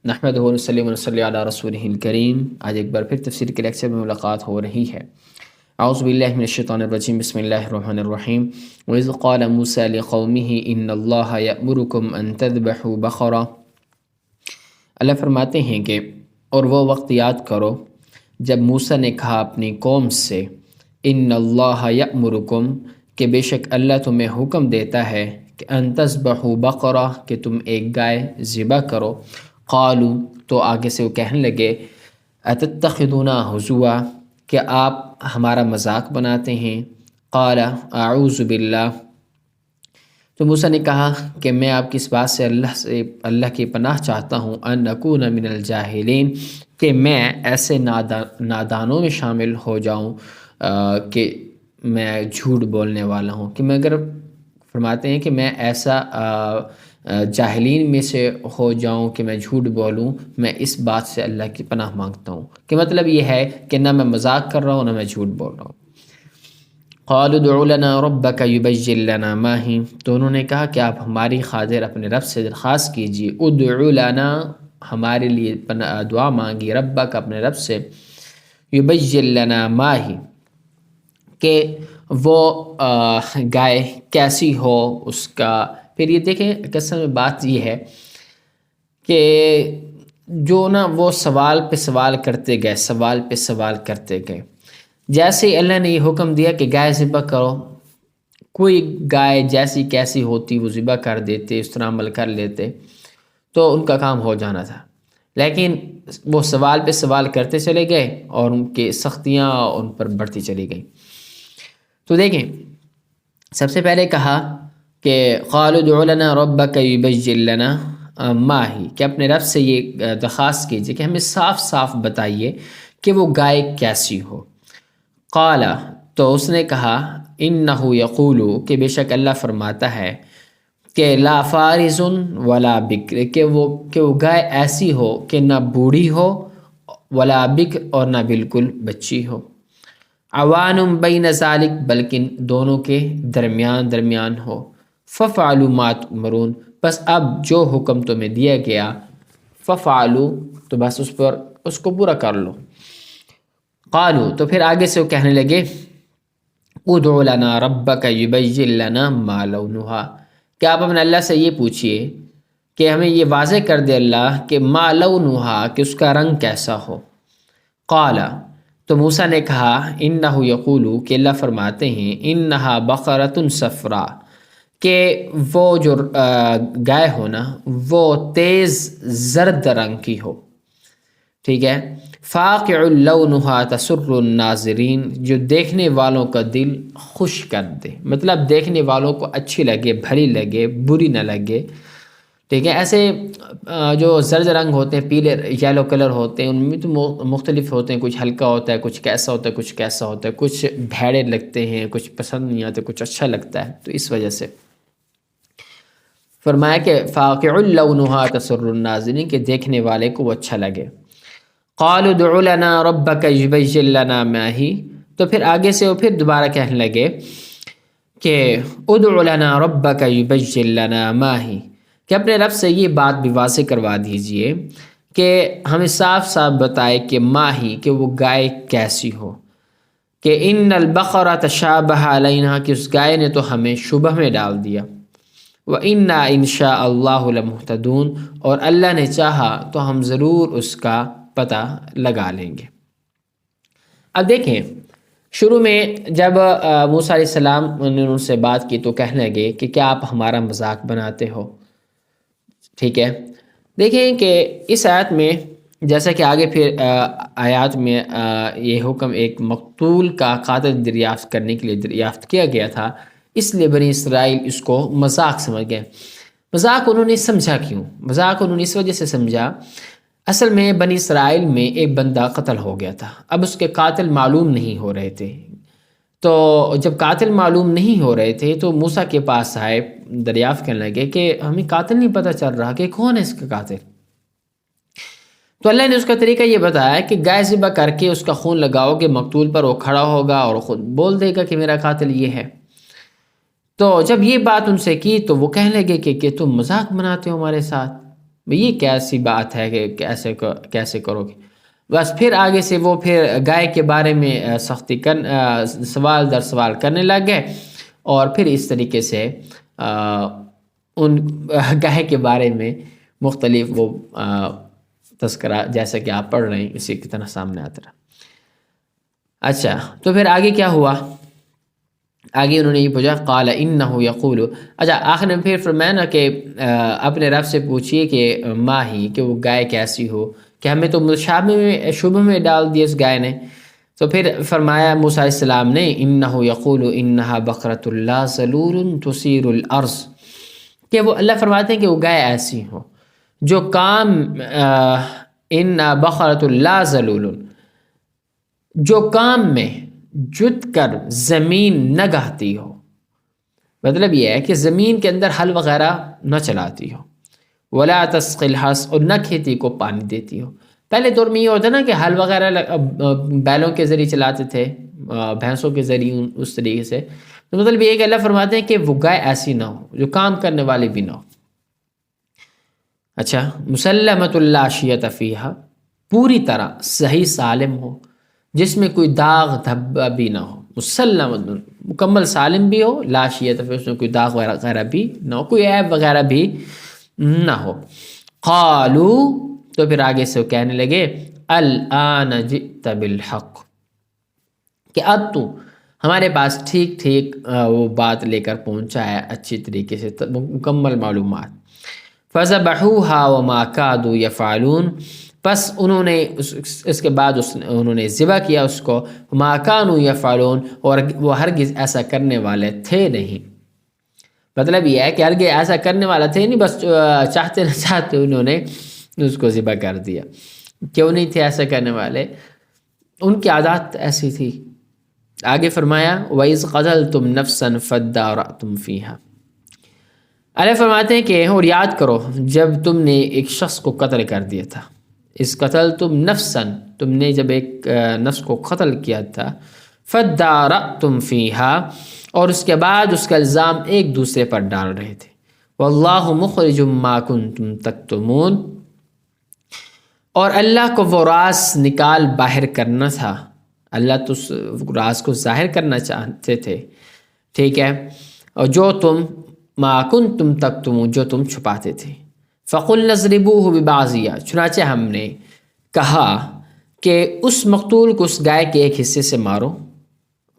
نحمدہ و نصلی و نصلی علی رسولہ الکریم۔ آج ایک بار پھر تفسیر کے لیکچر میں ملاقات ہو رہی ہے۔ اعوذ باللہ من الشیطان الرجیم، بسم اللہ الرحمن الرحیم۔ وَإِذْ قَالَ مُوسَىٰ لِقَوْمِهِ إِنَّ اللَّهَ يَأْمُرُكُمْ أَن تَذْبَحُوا بَقَرَةً۔ اللہ فرماتے ہیں کہ اور وہ وقت یاد کرو جب موسیٰ نے کہا اپنی قوم سے، إِنَّ اللَّهَ يَأْمُرُكُمْ، کہ بے شک اللہ تمہیں حکم دیتا ہے کہ أَن تَذْبَحُوا بَقَرَةً، کہ تم ایک گائے ذبح کرو۔ قالوا، تو آگے سے وہ کہنے لگے، اتتخذونا ہزوا، کہ آپ ہمارا مذاق بناتے ہیں۔ قال اعوذ باللہ، تو موسیٰ نے کہا کہ میں آپ کی اس بات سے اللہ کی پناہ چاہتا ہوں، ان اکون من الجاہلین، کہ میں ایسے نادانوں میں شامل ہو جاؤں کہ میں جھوٹ بولنے والا ہوں، کہ میں اگر فرماتے ہیں کہ میں ایسا جاہلین میں سے ہو جاؤں کہ میں جھوٹ بولوں، میں اس بات سے اللہ کی پناہ مانگتا ہوں۔ کہ مطلب یہ ہے کہ نہ میں مذاق کر رہا ہوں نہ میں جھوٹ بول رہا ہوں۔ قالوا ادع لنا ربك يبين لنا ما هي، تو انہوں نے کہا کہ آپ ہماری خاطر اپنے رب سے درخواست کیجیے، ادع لنا، ہمارے لیے دعا مانگی، ربک، اپنے رب سے، یبین لنا ما هي، کہ وہ گائے کیسی ہو، اس کا۔ پھر یہ دیکھیں کہ اصل میں بات یہ ہے کہ جو نا وہ سوال پہ سوال کرتے گئے، سوال پہ سوال کرتے گئے۔ جیسے ہی اللہ نے یہ حکم دیا کہ گائے ذبح کرو، کوئی گائے جیسی کیسی ہوتی وہ ذبح کر دیتے، اس طرح عمل کر لیتے تو ان کا کام ہو جانا تھا، لیکن وہ سوال پہ سوال کرتے چلے گئے اور ان کے سختیاں ان پر بڑھتی چلی گئیں۔ تو دیکھیں، سب سے پہلے کہا کہ قالوا ادع لنا ربك يبين لنا ما هي، کہ اپنے رب سے یہ درخواست کیجیے کہ ہمیں صاف صاف بتائیے کہ وہ گائے کیسی ہو۔ قال، تو اس نے کہا، انه یقول، کہ بے شک اللہ فرماتا ہے کہ لا فارض ولا بکر، کہ وہ گائے ایسی ہو کہ نہ بوڑھی ہو ولا بکر، اور نہ بالکل بچی ہو، عوان بین ذالک، بلکہ دونوں کے درمیان ہو، ففعلوا ما تؤمرون، بس اب جو حکم تمہیں دیا گیا، ففعلوا، تو بس اس کو پورا کر لو۔ قالوا، تو پھر آگے سے وہ کہنے لگے، ادع لنا ربک یبین لنا ما لونها، کہ آپ اپنے اللہ سے یہ پوچھئے کہ ہمیں یہ واضح کر دے اللہ کہ ما لونها، کہ اس کا رنگ کیسا ہو۔ قال، تو موسیٰ نے کہا، انہ یقول، کہ اللہ فرماتے ہیں، انہا بقرۃ صفراء، کہ وہ جو گائے ہو نا وہ تیز زرد رنگ کی ہو، ٹھیک ہے، فاقع لونہا تسر الناظرین، جو دیکھنے والوں کا دل خوش کر دے، مطلب دیکھنے والوں کو اچھی لگے، بھلی لگے، بری نہ لگے، ٹھیک ہے۔ ایسے جو زرد رنگ ہوتے ہیں، پیلے یلو کلر ہوتے ہیں، ان میں تو مختلف ہوتے ہیں، کچھ ہلکا ہوتا ہے، کچھ کیسا ہوتا ہے، کچھ کیسا ہوتا ہے، کچھ بھیڑے لگتے ہیں، کچھ پسند نہیں آتے، کچھ اچھا لگتا ہے، تو اس وجہ سے فرمایا کہ فاقع لونہا تسر الناظرین، کہ دیکھنے والے کو وہ اچھا لگے۔ قالوا ادع لنا ربک یبین لنا ما هی، تو پھر آگے سے وہ پھر دوبارہ کہنے لگے کہ ادع لنا ربک یبین لنا ما ہی، کہ اپنے رب سے یہ بات بھی واضح کروا دیجئے کہ ہمیں صاف صاف بتائے کہ ما ہی، کہ وہ گائے کیسی ہو، کہ ان البقرہ تشابہ علینا، کہ اس گائے نے تو ہمیں شبہ میں ڈال دیا، وَإِنَّا إِن شَاءَ اللَّهُ لَمُهْتَدُونَ، اور اللہ نے چاہا تو ہم ضرور اس کا پتہ لگا لیں گے۔ اب دیکھیں، شروع میں جب موسیٰ علیہ السلام نے ان سے بات کی تو کہنے لگے کہ کیا آپ ہمارا مذاق بناتے ہو، ٹھیک ہے۔ دیکھیں کہ اس آیت میں، جیسا کہ آگے پھر آیات میں یہ حکم ایک مقتول کا قاتل دریافت کرنے کے لیے دریافت کیا گیا تھا، اس لیے بنی اسرائیل اس کو مذاق سمجھ گئے۔ مذاق انہوں نے سمجھا کیوں؟ مذاق انہوں نے اس وجہ سے سمجھا، اصل میں بنی اسرائیل میں ایک بندہ قتل ہو گیا تھا، اب اس کے قاتل معلوم نہیں ہو رہے تھے، تو جب قاتل معلوم نہیں ہو رہے تھے تو موسیٰ کے پاس آئے، دریافت کرنے لگے کہ ہمیں قاتل نہیں پتہ چل رہا کہ کون ہے اس کا قاتل۔ تو اللہ نے اس کا طریقہ یہ بتایا کہ گائے ذبح کر کے اس کا خون لگاؤ گے مقتول پر، وہ کھڑا ہوگا اور خود بول دے گا کہ میرا قاتل یہ ہے۔ تو جب یہ بات ان سے کی تو وہ کہنے لگے کہ تم مذاق بناتے ہو ہمارے ساتھ، یہ کیسی بات ہے کہ کیسے کرو گے؟ بس پھر آگے سے وہ پھر گائے کے بارے میں سختی سوال در سوال کرنے لگ گئے، اور پھر اس طریقے سے ان گائے کے بارے میں مختلف وہ تذکرہ جیسا کہ آپ پڑھ رہے ہیں اسی کی طرح سامنے آتا رہا۔ اچھا، تو پھر آگے کیا ہوا؟ آگے انہوں نے یہ پوچھا قال انہ یقول، اچھا آخر میں پھر فرمایا نا کہ اپنے رب سے پوچھیے کہ ماہی، کہ وہ گائے کیسی ہو، کہ ہمیں تو شبہ میں ڈال دیا اس گائے نے۔ تو پھر فرمایا موسیٰ علیہ السلام نے انہ یقول انہا بقرۃ لا ذلول تثیر الارض، کہ وہ اللہ فرماتے ہیں کہ وہ گائے ایسی ہو جو کام ان بقرۃ لا ذلول، جو کام میں جت کر زمین نہ گہتی ہو، مطلب یہ ہے کہ زمین کے اندر ہل وغیرہ نہ چلاتی ہو، ولا تسقی الحرث، اور نہ کھیتی کو پانی دیتی ہو۔ پہلے دور میں یہ ہوتا نا کہ ہل وغیرہ بیلوں کے ذریعے چلاتے تھے، بھینسوں کے ذریعے اس طریقے سے، تو مطلب یہ ہے کہ اللہ فرماتے ہیں کہ وہ گائے ایسی نہ ہو جو کام کرنے والی بھی نہ ہو۔ اچھا، مسلمۃ لا شیۃ فیہا، پوری طرح صحیح سالم ہو، جس میں کوئی داغ دھبا بھی نہ ہو، مسلمۃ مکمل سالم بھی ہو، لا شیۃ فیہا اس میں کوئی داغ وغیرہ بھی نہ ہو، کوئی عیب وغیرہ بھی نہ ہو۔ قالو، تو پھر آگے سے وہ کہنے لگے الآن جئت بالحق، کہ اب تو ہمارے پاس ٹھیک ٹھیک وہ بات لے کر پہنچا ہے، اچھی طریقے سے مکمل معلومات۔ فذبحوها وما كادوا يفعلون، پس انہوں نے اس کے بعد انہوں نے ذبح کیا اس کو، ما كانوا يفعلون، اور وہ ہرگز ایسا کرنے والے تھے نہیں۔ مطلب یہ ہے کہ ہرگز ایسا کرنے والا تھے نہیں، بس چاہتے نہ چاہتے انہوں نے اس کو ذبح کر دیا۔ کیوں نہیں تھے ایسا کرنے والے؟ ان کی عادات ایسی تھی۔ آگے فرمایا وَإِذْ قَتَلْتُمْ نَفْسًا فَادَّارَأْتُمْ فِيهَا، اللہ فرماتے ہیں کہ اور یاد کرو جب تم نے ایک شخص کو قتل کر دیا تھا، اس قتلتم نفسا، تم نے جب ایک نفس کو قتل کیا تھا، فَادَّارَأْتُمْ فِيهَا، اور اس کے بعد اس کا الزام ایک دوسرے پر ڈال رہے تھے، وَاللَّهُ مُخْرِجٌ مَا كُنْتُمْ تَكْتُمُونَ، اور اللہ کو وہ راز نکال باہر کرنا تھا، اللہ تو راز کو ظاہر کرنا چاہتے تھے، ٹھیک ہے، اور جو تم ما کنتم تکتمون، جو تم چھپاتے تھے۔ فقلنا اضربوہ ببعضیہ، چنانچہ ہم نے کہا کہ اس مقتول کو اس گائے کے ایک حصے سے مارو،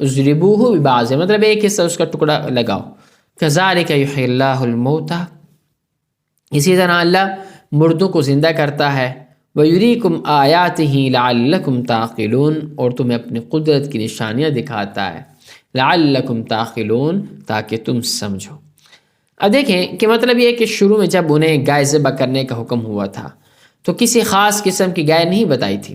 اضربوہ ببعضیہ مطلب ایک حصہ اس کا ٹکڑا لگاؤ، کذالک یحیی اللہ الموتى، اسی طرح اللہ مردوں کو زندہ کرتا ہے، وَيُرِيكُمْ آيَاتِهِ لَعَلَّكُمْ تَعْقِلُونَ، اور تمہیں اپنی قدرت کی نشانیاں دکھاتا ہے، لَعَلَّكُمْ تَعْقِلُونَ، تاکہ تم سمجھو۔ اب دیکھیں کہ مطلب یہ ہے کہ شروع میں جب انہیں گائے ذبح کرنے کا حکم ہوا تھا تو کسی خاص قسم کی گائے نہیں بتائی تھی،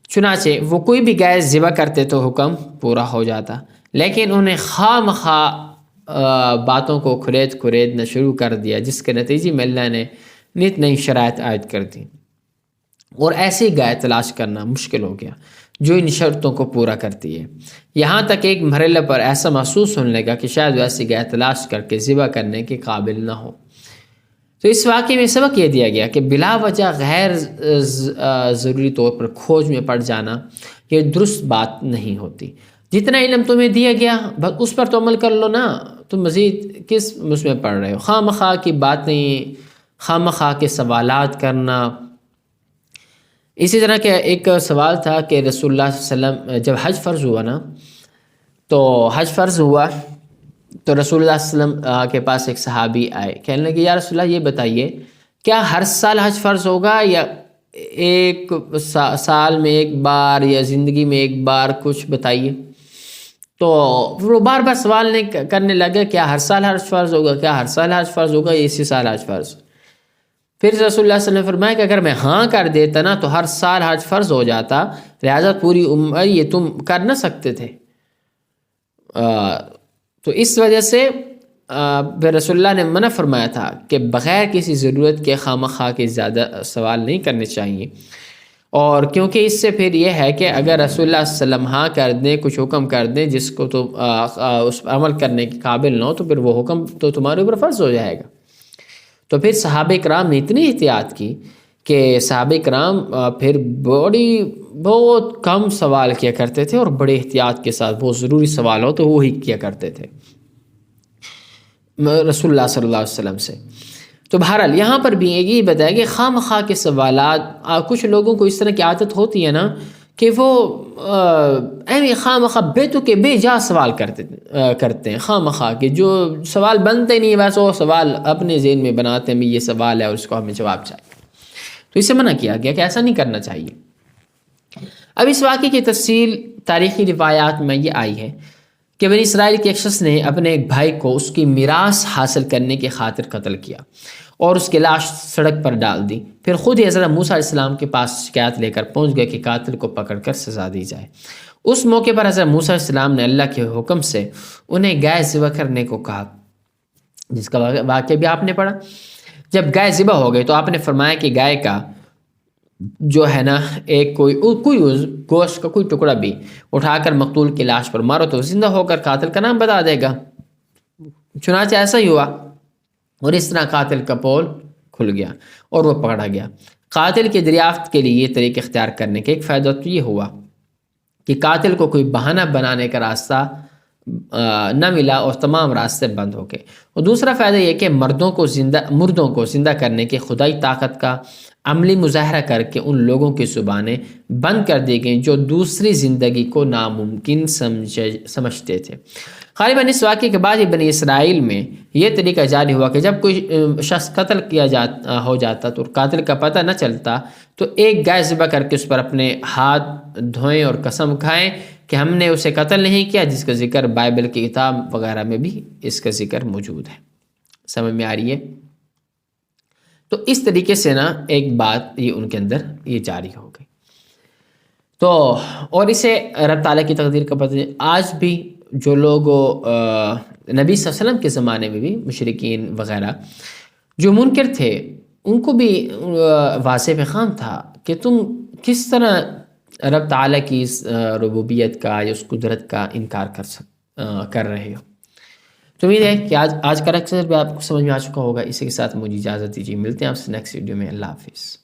چنانچہ وہ کوئی بھی گائے ذبح کرتے تو حکم پورا ہو جاتا، لیکن انہیں خواہ مخواہ باتوں کو کھریدنا شروع کر دیا، جس کے نتیجے میں اللہ نے نت نئی شرائط عائد کر دی، اور ایسی گائے تلاش کرنا مشکل ہو گیا جو ان شرطوں کو پورا کرتی ہے۔ یہاں تک ایک مرحلے پر ایسا محسوس ہونے لگا کہ شاید وہ ایسی گائے تلاش کر کے ذبح کرنے کے قابل نہ ہو۔ تو اس واقعے میں سبق یہ دیا گیا کہ بلا وجہ غیر ضروری طور پر کھوج میں پڑ جانا یہ درست بات نہیں ہوتی۔ جتنا علم تمہیں دیا گیا بس اس پر تو عمل کر لو نا، تم مزید کس اس میں پڑھ رہے ہو؟ خواہ مخواہ کی باتیں، خواہ مخواہ کے سوالات کرنا۔ اسی طرح کہ ایک سوال تھا کہ رسول اللہ صلی اللہ علیہ وسلم جب حج فرض ہوا نا، تو حج فرض ہوا تو رسول اللہ صلی اللہ علیہ وسلم کے پاس ایک صحابی آئے، کہنے لگے یا رسول اللہ یہ بتائیے کیا ہر سال حج فرض ہوگا یا ایک سال میں ایک بار یا زندگی میں ایک بار، کچھ بتائیے۔ تو وہ بار بار سوال نہیں کرنے لگے کیا ہر سال حج فرض ہوگا، کیا ہر سال حج فرض ہوگا یا اسی سال حج فرض۔ پھر رسول اللہ صلی اللہ علیہ وسلم نے فرمایا کہ اگر میں ہاں کر دیتا نا تو ہر سال حج فرض ہو جاتا، لہذا پوری عمر یہ تم کر نہ سکتے تھے۔ تو اس وجہ سے پھر رسول اللہ نے منع فرمایا تھا کہ بغیر کسی ضرورت کے خواہ مخواہ کے زیادہ سوال نہیں کرنے چاہیے، اور کیونکہ اس سے پھر یہ ہے کہ اگر رسول اللہ صلی اللہ علیہ وسلم ہاں کر دیں، کچھ حکم کر دیں جس کو تو اس پر عمل کرنے کے قابل نہ ہو، تو پھر وہ حکم تو تمہارے اوپر فرض ہو جائے گا۔ تو پھر صحابہ کرام نے اتنی احتیاط کی کہ صحابہ کرام پھر بہت کم سوال کیا کرتے تھے، اور بڑے احتیاط کے ساتھ بہت ضروری سوال ہو تو وہی کیا کرتے تھے رسول اللہ صلی اللہ علیہ وسلم سے۔ تو بہرحال یہاں پر بھی یہی بتایا کہ خواہ مخواہ کے سوالات، کچھ لوگوں کو اس طرح کی عادت ہوتی ہے نا کہ وہ خواہ مخواہ بے جا سوال کرتے ہیں، خواہ مخواہ کہ جو سوال بنتے نہیں، بس وہ سوال اپنے ذہن میں بناتے ہیں یہ سوال ہے اور اس کو ہمیں جواب چاہیے۔ تو اسے منع کیا گیا کہ ایسا نہیں کرنا چاہیے۔ اب اس واقعے کی تفصیل تاریخی روایات میں یہ آئی ہے کہ بنی اسرائیل کے ایک شخص نے اپنے ایک بھائی کو اس کی میراث حاصل کرنے کی خاطر قتل کیا اور اس کی لاش سڑک پر ڈال دی۔ پھر خود ہی حضرت موسیٰ علیہ السلام کے پاس شکایت لے کر پہنچ گئے کہ قاتل کو پکڑ کر سزا دی جائے۔ اس موقع پر حضرت موسیٰ علیہ السلام نے اللہ کے حکم سے انہیں گائے ذبح کرنے کو کہا، جس کا واقعہ بھی آپ نے پڑھا۔ جب گائے ذبح ہو گئی تو آپ نے فرمایا کہ گائے کا جو ہے نا کوئی گوشت کا کوئی ٹکڑا بھی اٹھا کر مقتول کی لاش پر مارو تو زندہ ہو کر قاتل کا نام بتا دے گا۔ چنانچہ ایسا ہی ہوا، اور اس طرح قاتل کا پول کھل گیا اور وہ پکڑا گیا۔ قاتل کی دریافت کے لیے یہ طریقہ اختیار کرنے کا ایک فائدہ تو یہ ہوا کہ قاتل کو کوئی بہانہ بنانے کا راستہ نہ ملا اور تمام راستے بند ہو گئے، اور دوسرا فائدہ یہ کہ مردوں کو زندہ کرنے کی خدائی طاقت کا عملی مظاہرہ کر کے ان لوگوں کی زبانیں بند کر دی گئیں جو دوسری زندگی کو ناممکن سمجھتے تھے۔ غالباً اس واقعے کے بعد ہی بنی اسرائیل میں یہ طریقہ جاری ہوا کہ جب کوئی شخص قتل ہو جاتا تو قاتل کا پتہ نہ چلتا تو ایک گائے ذبح کر کے اس پر اپنے ہاتھ دھوئیں اور قسم کھائیں کہ ہم نے اسے قتل نہیں کیا، جس کا ذکر بائبل کی کتاب وغیرہ میں بھی اس کا ذکر موجود ہے۔ سمجھ میں آ رہی ہے؟ تو اس طریقے سے نا ایک بات یہ ان کے اندر یہ جاری ہو گئی۔ تو اور اسے رب تعالیٰ کی تقدیر کا پتہ آج بھی جو لوگ نبی صلی اللہ علیہ وسلم کے زمانے میں بھی مشرکین وغیرہ جو منکر تھے، ان کو بھی واضح پیغام تھا کہ تم کس طرح رب تعالیٰ کی اس ربوبیت کا یا اس قدرت کا انکار کر رہے ہو۔ تو امید ہے کہ آج کا لیکچر بھی آپ کو سمجھ میں آ چکا ہوگا۔ اسی کے ساتھ مجھے اجازت دیجیے، ملتے ہیں آپ سے نیکسٹ ویڈیو میں۔ اللہ حافظ۔